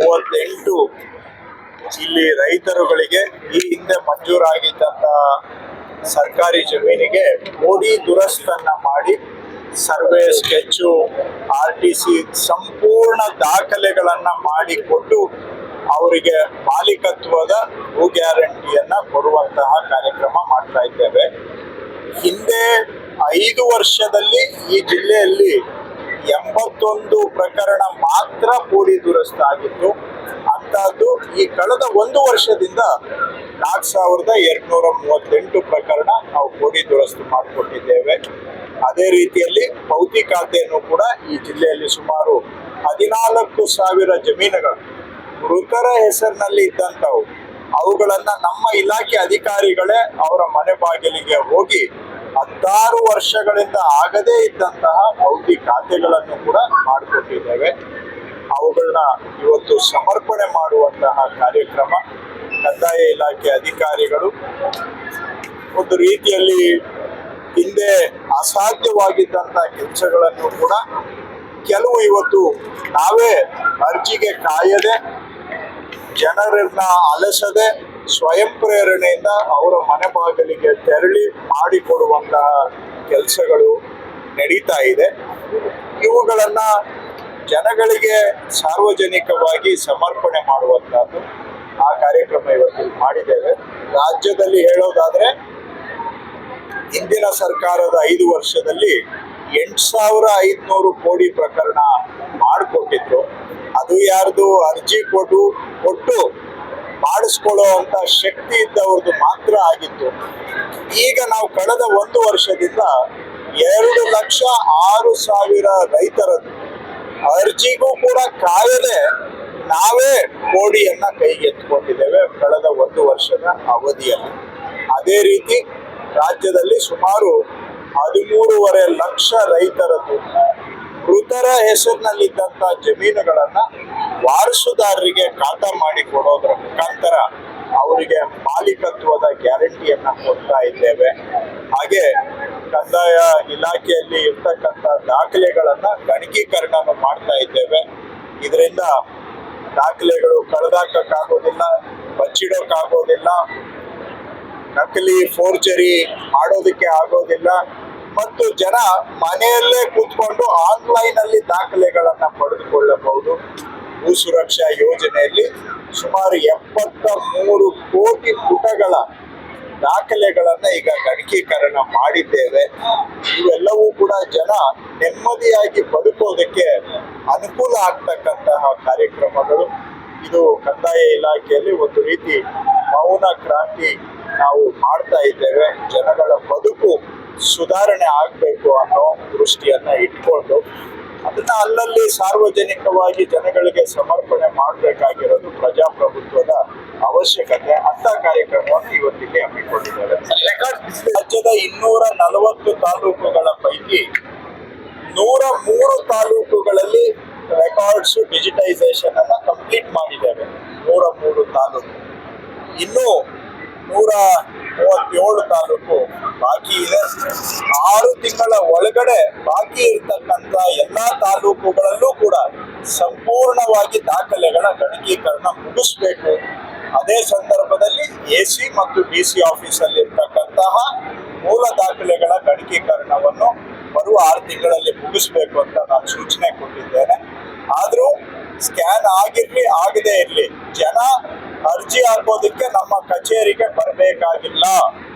38 ಇಲ್ಲಿ ರೈತರುಗಳಿಗೆ ಈ ಹಿಂದೆ ಮಂಜೂರಾಗಿದ್ದಂತ ಸರ್ಕಾರಿ ಜಮೀನಿಗೆ ಮೋಡಿ ದುರಸ್ತನ್ನ ಮಾಡಿ ಸರ್ವೆ ಸ್ಕೆಚ್ಚು RTC ಸಂಪೂರ್ಣ ದಾಖಲೆಗಳನ್ನ ಮಾಡಿಕೊಟ್ಟು ಅವರಿಗೆ ಮಾಲೀಕತ್ವದ ಭೂ ಗ್ಯಾರಂಟಿಯನ್ನ ಕೊಡುವಂತಹ ಕಾರ್ಯಕ್ರಮ ಮಾಡ್ತಾ ಇದ್ದೇವೆ. ಹಿಂದೆ 5 ವರ್ಷದಲ್ಲಿ ಈ ಜಿಲ್ಲೆಯಲ್ಲಿ 81 ಪ್ರಕರಣ ಮಾತ್ರ ಮೋಡಿ ದುರಸ್ತ ಆಗಿತ್ತು. ಅಂತಹದ್ದು ಈ ಕಳೆದ 1 ವರ್ಷದಿಂದ 4238 ಪ್ರಕರಣ ನಾವು ಮೋಡಿ ದುರಸ್ತು ಮಾಡಿಕೊಟ್ಟಿದ್ದೇವೆ. ಅದೇ ರೀತಿಯಲ್ಲಿ ಪೌತಿ ಖಾತೆಯನ್ನು ಕೂಡ ಈ ಜಿಲ್ಲೆಯಲ್ಲಿ ಸುಮಾರು 14,000 ಜಮೀನುಗಳು ಮೃತರ ಹೆಸರಿನಲ್ಲಿ ಇದ್ದಂಥವು ಅವುಗಳನ್ನ ನಮ್ಮ ಇಲಾಖೆ ಅಧಿಕಾರಿಗಳೇ ಅವರ ಮನೆ ಬಾಗಿಲಿಗೆ ಹೋಗಿ 16 ವರ್ಷಗಳಿಂದ ಆಗದೇ ಇದ್ದಂತಹ ಪೌತಿ ಖಾತೆಗಳನ್ನು ಕೂಡ ಮಾಡಿಕೊಟ್ಟಿದ್ದೇವೆ. ಅವುಗಳನ್ನ ಇವತ್ತು ಸಮರ್ಪಣೆ ಮಾಡುವಂತಹ ಕಾರ್ಯಕ್ರಮ ಕಂದಾಯ ಇಲಾಖೆ ಅಧಿಕಾರಿಗಳು ಒಂದು ರೀತಿಯಲ್ಲಿ ಹಿಂದೆ ಅಸಾಧ್ಯವಾಗಿದ್ದಂತಹ ಕೆಲಸಗಳನ್ನು ಕೂಡ ಕೆಲವು ಇವತ್ತು ನಾವೇ ಅರ್ಜಿಗೆ ಕಾಯದೆ ಜನರನ್ನ ಅಲಸದೆ ಸ್ವಯಂ ಪ್ರೇರಣೆಯಿಂದ ಅವರ ಮನೆ ಬಾಗಿಲಿಗೆ ತೆರಳಿ ಮಾಡಿಕೊಡುವಂತಹ ಕೆಲಸಗಳು ನಡೀತಾ ಇದೆ. ಇವುಗಳನ್ನ ಜನಗಳಿಗೆ ಸಾರ್ವಜನಿಕವಾಗಿ ಸಮರ್ಪಣೆ ಮಾಡುವಂತಹದ್ದು ಆ ಕಾರ್ಯಕ್ರಮ ಇವತ್ತು ಮಾಡಿದ್ದೇವೆ. ರಾಜ್ಯದಲ್ಲಿ ಹೇಳೋದಾದ್ರೆ ಹಿಂದಿನ ಸರ್ಕಾರದ 5 ವರ್ಷದಲ್ಲಿ 8,500 ಕೋಟಿ ಪ್ರಕರಣ ಮಾಡಿಕೊಟ್ಟಿದ್ರು. ಅದು ಯಾರ್ದು ಅರ್ಜಿ ಕೊಟ್ಟು ಮಾಡಿಸ್ಕೊಳ್ಳೋ ಅಂತ ಶಕ್ತಿ ಇದ್ದವ್ರದ್ದು ಮಾತ್ರ ಆಗಿತ್ತು. ಈಗ ನಾವು ಕಳೆದ 1 ವರ್ಷದಿಂದ 2,06,000 ರೈತರದ್ದು ಅರ್ಜಿಗೂ ಕೂಡ ಕಾಯದೆ ನಾವೇ ಕೋಡಿಯನ್ನ ಕೈಗೆತ್ತಿಕೊಂಡಿದ್ದೇವೆ ಕಳೆದ 1 ವರ್ಷದ ಅವಧಿಯಲ್ಲಿ. ಅದೇ ರೀತಿ ರಾಜ್ಯದಲ್ಲಿ ಸುಮಾರು 13.5 ಲಕ್ಷ ರೈತರದ್ದು ಮೃತರ ಹೆಸರಿನಲ್ಲಿದ್ದಂತ ಜಮೀನುಗಳನ್ನ ವಾರಸುದಾರರಿಗೆ ಖಾತಾ ಮಾಡಿ ಕೊಡೋದ್ರ ಮುಖಾಂತರ ಅವರಿಗೆ ಮಾಲೀಕತ್ವದ ಗ್ಯಾರಂಟಿಯನ್ನ ಕೊಡ್ತಾ ಇದ್ದೇವೆ. ಹಾಗೆ ಕಂದಾಯ ಇಲಾಖೆಯಲ್ಲಿ ಇರ್ತಕ್ಕಂಥ ದಾಖಲೆಗಳನ್ನ ಗಣಕೀಕರಣ ಮಾಡ್ತಾ ಇದ್ದೇವೆ. ಇದರಿಂದ ದಾಖಲೆಗಳು ಕಳೆದಾಕೋದಿಲ್ಲ, ಬಚ್ಚಿಡೋಕ್ಕಾಗೋದಿಲ್ಲ, ನಕಲಿ ಫೋರ್ಜರಿ ಮಾಡೋದಕ್ಕೆ ಆಗೋದಿಲ್ಲ ಮತ್ತು ಜನ ಮನೆಯಲ್ಲೇ ಕೂತ್ಕೊಂಡು ಆನ್ಲೈನ್ ಅಲ್ಲಿ ದಾಖಲೆಗಳನ್ನ ಪಡೆದುಕೊಳ್ಳಬಹುದು. ಭೂ ಸುರಕ್ಷಾ ಯೋಜನೆಯಲ್ಲಿ ಸುಮಾರು 73 ಕೋಟಿ ಪುಟಗಳ ದಾಖಲೆಗಳನ್ನ ಈಗ ಗಣಕೀಕರಣ ಮಾಡಿದ್ದೇವೆ. ಇವೆಲ್ಲವೂ ಕೂಡ ಜನ ನೆಮ್ಮದಿಯಾಗಿ ಬದುಕೋದಕ್ಕೆ ಅನುಕೂಲ ಆಗ್ತಕ್ಕಂತಹ ಕಾರ್ಯಕ್ರಮಗಳು. ಇದು ಕಂದಾಯ ಇಲಾಖೆಯಲ್ಲಿ ಒಂದು ರೀತಿ ಮೌನ ಕ್ರಾಂತಿ ನಾವು ಮಾಡ್ತಾ ಇದ್ದೇವೆ. ಜನಗಳ ಬದುಕು ಸುಧಾರಣೆ ಆಗಬೇಕು ಅನ್ನೋ ದೃಷ್ಟಿಯನ್ನ ಇಟ್ಕೊಂಡು ಅದನ್ನ ಅಲ್ಲಲ್ಲಿ ಸಾರ್ವಜನಿಕವಾಗಿ ಜನಗಳಿಗೆ ಸಮರ್ಪಣೆ ಮಾಡಬೇಕಾಗಿರೋದು ಪ್ರಜಾಪ್ರಭುತ್ವದ ಅವಶ್ಯಕತೆ. ಅಂತ ಕಾರ್ಯಕ್ರಮವನ್ನು ಇವತ್ತಿಗೆ ಹಮ್ಮಿಕೊಂಡಿದ್ದಾರೆ. ರಾಜ್ಯದ 240 ತಾಲೂಕುಗಳ ಪೈಕಿ 103 ತಾಲೂಕುಗಳಲ್ಲಿ ರೆಕಾರ್ಡ್ಸ್ ಡಿಜಿಟೈಸೇಷನ್ ಅನ್ನ ಕಂಪ್ಲೀಟ್ ಮಾಡಿದ್ದೇವೆ. 103 ತಾಲೂಕು. ಇನ್ನು 137 ತಾಲೂಕು ಬಾಕಿ ಇದೆ. 6 ತಿಂಗಳ ಒಳಗಡೆ ಬಾಕಿ ಇರ್ತಕ್ಕಂಥ ಎಲ್ಲಾ ತಾಲೂಕುಗಳಲ್ಲೂ ಕೂಡ ಸಂಪೂರ್ಣವಾಗಿ ದಾಖಲೆಗಳ ಗಣಕೀಕರಣ ಮುಗಿಸ್ಬೇಕು. ಅದೇ ಸಂದರ್ಭದಲ್ಲಿ AC ಮತ್ತು DC ಆಫೀಸಲ್ಲಿ ಇರ್ತಕ್ಕಂತಹ ಮೂಲ ದಾಖಲೆಗಳ ಗಣಕೀಕರಣವನ್ನು ಬರುವ 6 ತಿಂಗಳಲ್ಲಿ ಮುಗಿಸ್ಬೇಕು ಅಂತ ನಾನು ಸೂಚನೆ ಕೊಟ್ಟಿದ್ದೇನೆ. ಆದ್ರೂ ಸ್ಕ್ಯಾನ್ ಆಗಿರ್ಲಿ ಆಗದೆ ಇರ್ಲಿ ಜನ ಅರ್ಜಿ ಹಾಕೋದಕ್ಕೆ ನಮ್ಮ ಕಚೇರಿಗೆ ಬರಬೇಕಾಗಿಲ್ಲ.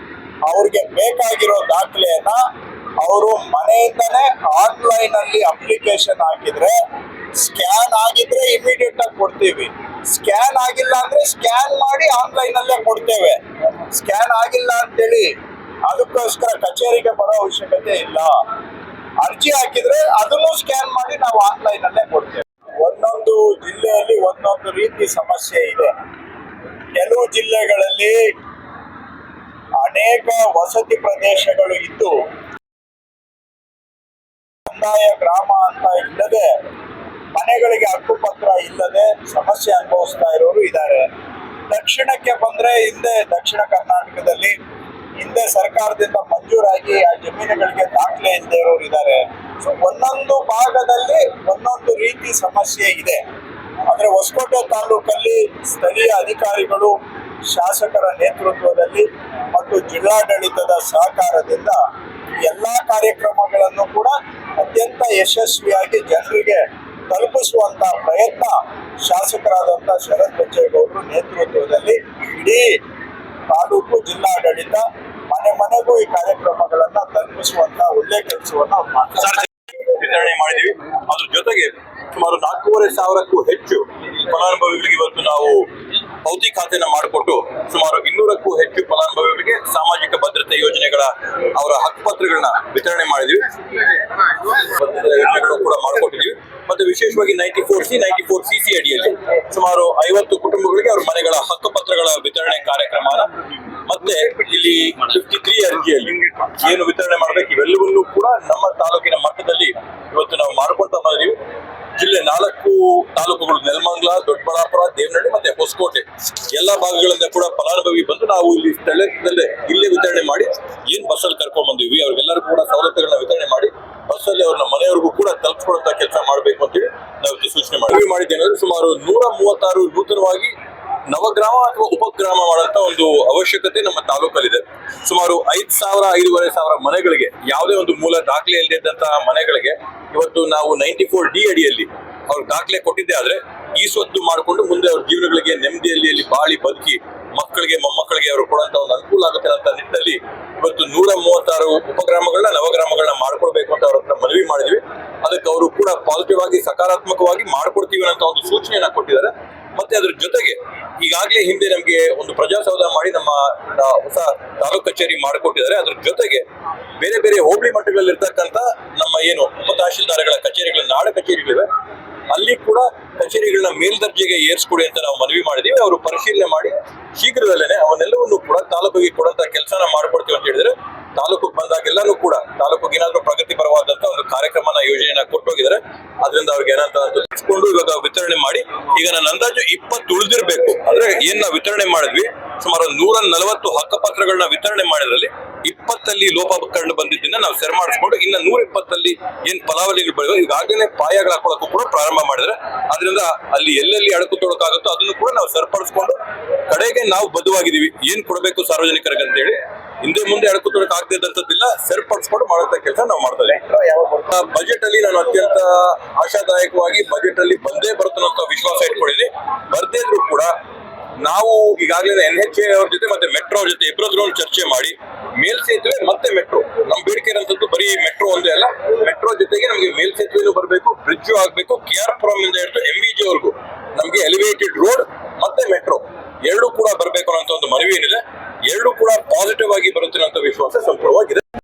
ಅವ್ರಿಗೆ ಬೇಕಾಗಿರೋ ದಾಖಲೆಯನ್ನ ಅವರು ಮನೆಯಿಂದನೇ ಆನ್ಲೈನ್ ಅಲ್ಲಿ ಅಪ್ಲಿಕೇಶನ್ ಹಾಕಿದ್ರೆ ಸ್ಕ್ಯಾನ್ ಆಗಿದ್ರೆ ಇಮಿಡಿಯೇಟ್ ಆಗಿ ಕೊಡ್ತೀವಿ. ಸ್ಕ್ಯಾನ್ ಆಗಿಲ್ಲ ಅಂದ್ರೆ ಸ್ಕ್ಯಾನ್ ಮಾಡಿ ಆನ್ಲೈನ್ ಅಲ್ಲೇ ಕೊಡ್ತೇವೆ. ಸ್ಕ್ಯಾನ್ ಆಗಿಲ್ಲ ಅಂತೇಳಿ ಅದಕ್ಕೋಸ್ಕರ ಕಚೇರಿಗೆ ಬರೋ ಅವಶ್ಯಕತೆ ಇಲ್ಲ. ಅರ್ಜಿ ಹಾಕಿದ್ರೆ ಅದನ್ನು ಸ್ಕ್ಯಾನ್ ಮಾಡಿ ನಾವು ಆನ್ಲೈನ್ ಅಲ್ಲೇ ಕೊಡ್ತೇವೆ. ಒಂದೊಂದು ಜಿಲ್ಲೆಯಲ್ಲಿ ಒಂದೊಂದು ರೀತಿ ಸಮಸ್ಯೆ ಇದೆ. ಕೆಲವು ಜಿಲ್ಲೆಗಳಲ್ಲಿ ಅನೇಕ ವಸತಿ ಪ್ರದೇಶಗಳು ಇದ್ದು ಕಂದಾಯ ಗ್ರಾಮ ಅಂತ ಇಲ್ಲದೆ ಮನೆಗಳಿಗೆ ಹಕ್ಕುಪತ್ರ ಇಲ್ಲದೆ ಸಮಸ್ಯೆ ಅನುಭವಿಸ್ತಾ ಇರೋರು ಇದ್ದಾರೆ. ದಕ್ಷಿಣಕ್ಕೆ ಬಂದ್ರೆ ಹಿಂದೆ ದಕ್ಷಿಣ ಕರ್ನಾಟಕದಲ್ಲಿ ಹಿಂದೆ ಸರ್ಕಾರದಿಂದ ಮಂಜೂರಾಗಿ ಆ ಜಮೀನುಗಳಿಗೆ ದಾಖಲೆ ಇಲ್ಲದೆ ಇರೋರು ಇದ್ದಾರೆ. ಸೊ ಒಂದೊಂದು ಭಾಗದಲ್ಲಿ ಒಂದೊಂದು ರೀತಿ ಸಮಸ್ಯೆ ಇದೆ. ಆದ್ರೆ ಆದ್ರೆ ಹೊಸಕೋಟೆ ತಾಲೂಕಲ್ಲಿ ಸ್ಥಳೀಯ ಅಧಿಕಾರಿಗಳು, ಶಾಸಕರ ನೇತೃತ್ವದಲ್ಲಿ ಮತ್ತು ಜಿಲ್ಲಾಡಳಿತದ ಸಹಕಾರದಿಂದ ಎಲ್ಲಾ ಕಾರ್ಯಕ್ರಮಗಳನ್ನು ಕೂಡ ಅತ್ಯಂತ ಯಶಸ್ವಿಯಾಗಿ ಜನರಿಗೆ ತಲುಪಿಸುವಂತ ಪ್ರಯತ್ನ ಶಾಸಕರಾದಂತ ಶರತ್ ಬಚ್ಚೇಗೌಡರು ನೇತೃತ್ವದಲ್ಲಿ ಇಡೀ ತಾಲೂಕು ಜಿಲ್ಲಾಡಳಿತ ಮನೆ ಮನೆಗೂ ಈ ಕಾರ್ಯಕ್ರಮಗಳನ್ನ ತಲುಪಿಸುವಂತ ಒಳ್ಳೆ ಕೆಲಸವನ್ನ ಅವ್ರು ಮಾಡ್ತಾರೆ. ವಿತರಣೆ ಮಾಡಿದೀವಿ. ಅದ್ರ ಜೊತೆಗೆ ಸುಮಾರು 4,500ಕ್ಕೂ ಹೆಚ್ಚು ಫಲಾನುಭವಿಗಳಿಗೆ ಇವತ್ತು ನಾವು ಪೌತಿ ಖಾತೆನ ಮಾಡಿಕೊಟ್ಟು ಸುಮಾರು 200ಕ್ಕೂ ಹೆಚ್ಚು ಫಲಾನುಭವಿಗಳಿಗೆ ಸಾಮಾಜಿಕ ಭದ್ರತೆ ಯೋಜನೆಗಳ ಅವರ ಹಕ್ಕುಪತ್ರಗಳನ್ನ ವಿತರಣೆ ಮಾಡಿದೀವಿ. ಯೋಜನೆಗಳು ಕೂಡ ಮಾಡಿಕೊಟ್ಟಿದೀವಿ. ಮತ್ತೆ ವಿಶೇಷವಾಗಿ 94C 94CC ಅಡಿಯಲ್ಲಿ ಸುಮಾರು 50 ಕುಟುಂಬಗಳಿಗೆ ಅವ್ರ ಮನೆಗಳ ಹಕ್ಕುಪತ್ರಗಳ ವಿತರಣೆ ಕಾರ್ಯಕ್ರಮನ ಮತ್ತೆ ಇಲ್ಲಿ 53 ಅರ್ಜಿಯಲ್ಲಿ ಏನು ವಿತರಣೆ ಮಾಡಬೇಕು ಇವೆಲ್ಲವನ್ನೂ ಕೂಡ ನಮ್ಮ ತಾಲೂಕಿನ ಮಟ್ಟದಲ್ಲಿ ಇವತ್ತು ನಾವು ಮಾಡ್ಕೊಳ್ತಾ ಬಂದಿದ್ದೀವಿ. ಜಿಲ್ಲೆ 4 ತಾಲೂಕುಗಳು ನೆಲಮಂಗಲ, ದೊಡ್ಡಬಳ್ಳಾಪುರ, ದೇವನಹಳ್ಳಿ ಮತ್ತೆ ಹೊಸಕೋಟೆ ಎಲ್ಲಾ ಭಾಗಗಳಿಂದ ಕೂಡ ಫಲಾನುಭವಿ ಬಂದು ನಾವು ಇಲ್ಲಿ ಸ್ಥಳದಲ್ಲೇ ಇಲ್ಲೇ ವಿತರಣೆ ಮಾಡಿ ಏನ್ ಬಸ್ಸಲ್ಲಿ ಕರ್ಕೊಂಡ್ ಬಂದಿವಿ ಅವ್ರಿಗೆಲ್ಲರೂ ಕೂಡ ಸವಲತ್ತುಗಳನ್ನ ವಿತರಣೆ ಮಾಡಿ ಬಸ್ಸಲ್ಲಿ ಅವ್ರನ್ನ ಮನೆಯವರೆಗೂ ಕೂಡ ತಲುಪಿಸ್ಕೊಡುವಂತ ಕೆಲಸ ಮಾಡಬೇಕು ಅಂತೇಳಿ ನಾವು ಸೂಚನೆ ಮಾಡಿದ್ದೇನೆ. ಸುಮಾರು 136 ನೂತನವಾಗಿ ನವಗ್ರಾಮ ಅಥವಾ ಉಪಗ್ರಾಮ ಮಾಡುವಂತ ಒಂದು ಅವಶ್ಯಕತೆ ನಮ್ಮ ತಾಲೂಕಲ್ಲಿದೆ. ಸುಮಾರು 5,000-5,500 ಮನೆಗಳಿಗೆ ಯಾವುದೇ ಒಂದು ಮೂಲ ದಾಖಲೆ ಇಲ್ಲದಂತಹ ಮನೆಗಳಿಗೆ ಇವತ್ತು ನಾವು 94D ಅಡಿಯಲ್ಲಿ ಅವ್ರ ದಾಖಲೆ ಕೊಟ್ಟಿದ್ದೆ ಆದ್ರೆ ಈ ಸ್ವತ್ತು ಮಾಡಿಕೊಂಡು ಮುಂದೆ ಅವ್ರ ಜೀವನಗಳಿಗೆ ನೆಮ್ಮದಿಯಲ್ಲಿ ಬಾಳಿ ಬದುಕಿ ಮಕ್ಕಳಿಗೆ ಮೊಮ್ಮಕ್ಕಳಿಗೆ ಅವರು ಕೊಡುವಂತ ಒಂದು ಅನುಕೂಲ ಆಗುತ್ತೆ ಅಂತ ನಿಟ್ಟಿನಲ್ಲಿ ಇವತ್ತು 136 ಉಪಗ್ರಾಮಗಳನ್ನ ನವಗ್ರಾಮಗಳನ್ನ ಮಾಡ್ಕೊಡ್ಬೇಕು ಅಂತ ಅವ್ರ ಹತ್ರ ಮನವಿ ಮಾಡಿದ್ವಿ. ಅದಕ್ಕೆ ಅವರು ಕೂಡ ಪಾಸಿಟಿವ್ ಆಗಿ ಸಕಾರಾತ್ಮಕವಾಗಿ ಮಾಡ್ಕೊಡ್ತೀವಿ ಅಂತ ಒಂದು ಸೂಚನೆಯನ್ನ ಕೊಟ್ಟಿದ್ದಾರೆ. ಮತ್ತೆ ಅದ್ರ ಜೊತೆಗೆ ಈಗಾಗಲೇ ಹಿಂದೆ ನಮ್ಗೆ ಒಂದು ಪ್ರಜಾಸೌಧ ಮಾಡಿ ನಮ್ಮ ಹೊಸ ತಾಲೂಕು ಕಚೇರಿ ಮಾಡಿಕೊಟ್ಟಿದ್ದಾರೆ. ಅದ್ರ ಜೊತೆಗೆ ಬೇರೆ ಬೇರೆ ಹೋಬಳಿ ಮಟ್ಟಗಳಲ್ಲಿ ಇರ್ತಕ್ಕಂಥ ನಮ್ಮ ಏನು ಉಪ ತಹಶೀಲ್ದಾರ್ಗಳ ಕಚೇರಿಗಳ ನಾಡ ಕಚೇರಿಗಳಿವೆ ಅಲ್ಲಿ ಕೂಡ ಕಚೇರಿಗಳನ್ನ ಮೇಲ್ದರ್ಜೆಗೆ ಏರ್ಸ್ಕೊಡಿ ಅಂತ ನಾವು ಮನವಿ ಮಾಡಿದೀವಿ. ಅವರು ಪರಿಶೀಲನೆ ಮಾಡಿ ಶೀಘ್ರದಲ್ಲೇನೆ ಅವನ್ನೆಲ್ಲವನ್ನೂ ಕೂಡ ತಾಲೂಕಿಗೆ ಕೊಡುವಂತ ಕೆಲಸನ ಮಾಡ್ಕೊಡ್ತೀವಿ ಅಂತ ಹೇಳಿದ್ರೆ ತಾಲೂಕಿಗೆ ಬಂದಾಗೆಲ್ಲಾನು ಕೂಡ ತಾಲೂಕಿಗೆ ಏನಾದ್ರೂ ಪ್ರಗತಿಪರವಾದಂತ ಒಂದು ಕಾರ್ಯಕ್ರಮನ ಯೋಜನೆಯನ್ನ ಕೊಟ್ಟೋಗಿದ್ದಾರೆ. ಅದರಿಂದ ಅವ್ರಿಗೆ ಏನಂತ ತಿಳಿಸ್ಕೊಂಡು ಇವಾಗ ವಿತರಣೆ ಮಾಡಿ ಈಗ ನನ್ನ ಅಂದಾಜು 20 ಉಳಿದಿರ್ಬೇಕು. ಅಂದ್ರೆ ಏನ್ ನಾವು ವಿತರಣೆ ಮಾಡಿದ್ವಿ ಸುಮಾರು 140 ಹಕ್ಕುಪತ್ರಗಳನ್ನ ವಿತರಣೆ ಮಾಡಿದ್ರಲ್ಲಿ 20 ಲೋಪ ಕಂಡು ಬಂದಿದ್ದನ್ನ ನಾವು ಸರಿ ಮಾಡಿಸ್ಕೊಂಡು ಇನ್ನ 120 ಏನ್ ಫಲಾವಳಿಗಳು ಬೆಳೆಯುವ ಈಗಾಗಲೇ ಪಾಯಗಳು ಹಾಕೊಳ್ಳೋಕ್ಕೂ ಕೂಡ ಪ್ರಾರಂಭ ಮಾಡಿದ್ರೆ ಅದರಿಂದ ಅಲ್ಲಿ ಎಲ್ಲೆಲ್ಲಿ ಅಡಕು ತೊಡಕಾಗುತ್ತೋ ಅದನ್ನು ಕೂಡ ನಾವು ಸರಿಪಡಿಸ್ಕೊಂಡು ಕಡೆಗೆ ನಾವು ಬದ್ಧವಾಗಿದ್ದೀವಿ ಏನ್ ಕೊಡಬೇಕು ಸಾರ್ವಜನಿಕರಿಗೆ ಅಂತ ಹೇಳಿ. ಹಿಂದೆ ಮುಂದೆ ಅಡಕು ತೊಡಕ ಆಗ್ತಿದ್ದಂಥದ್ದಿಲ್ಲ, ಸರಿಪಡಿಸ್ಕೊಂಡು ಮಾಡುವಂತ ಕೆಲಸ ನಾವು ಮಾಡ್ತಾ ಇದ್ದೀವಿ. ಬಜೆಟ್ ಅಲ್ಲಿ ನಾನು ಅತ್ಯಂತ ಆಶಾದಾಯಕವಾಗಿ ಬಜೆಟ್ ಅಲ್ಲಿ ಬಂದೇ ಬರುತ್ತಂತ ವಿಶ್ವಾಸ ಇಟ್ಕೊಂಡಿದ್ದೀನಿ. ಬರ್ದೇ ಇದ್ರು ಕೂಡ ನಾವು ಈಗಾಗಲೇ NHA ಅವ್ರ ಜೊತೆ ಮತ್ತೆ ಮೆಟ್ರೋ ಅವ್ರ ಜೊತೆ ಇಬ್ಬರದ್ದು ಚರ್ಚೆ ಮಾಡಿ ಮೇಲ್ಸೇತುವೆ ಮತ್ತೆ ಮೆಟ್ರೋ ನಮ್ ಬೇಡಿಕೆ ಇರೋಂಥದ್ದು ಬರೀ ಮೆಟ್ರೋ ಒಂದೇ ಅಲ್ಲ, ಮೆಟ್ರೋ ಜೊತೆಗೆ ನಮಗೆ ಮೇಲ್ಸೇತುವೆನೂ ಬರಬೇಕು, ಬ್ರಿಡ್ಜ್ ಆಗ್ಬೇಕು, KR ಪುರಂ ಇಂದ ಹಿಡಿದು MVG ವರೆಗೂ ನಮ್ಗೆ ಎಲಿವೇಟೆಡ್ ರೋಡ್ ಮತ್ತೆ ಮೆಟ್ರೋ ಎರಡೂ ಕೂಡ ಬರಬೇಕು ಅನ್ನೋ ಒಂದು ಮನವಿ ಏನಿದೆ. ಎರಡೂ ಕೂಡ ಪಾಸಿಟಿವ್ ಆಗಿ ಬರುತ್ತೆ ಅನ್ನೋ ವಿಶ್ವಾಸ ಸಂಪೂರ್ಣವಾಗಿದೆ.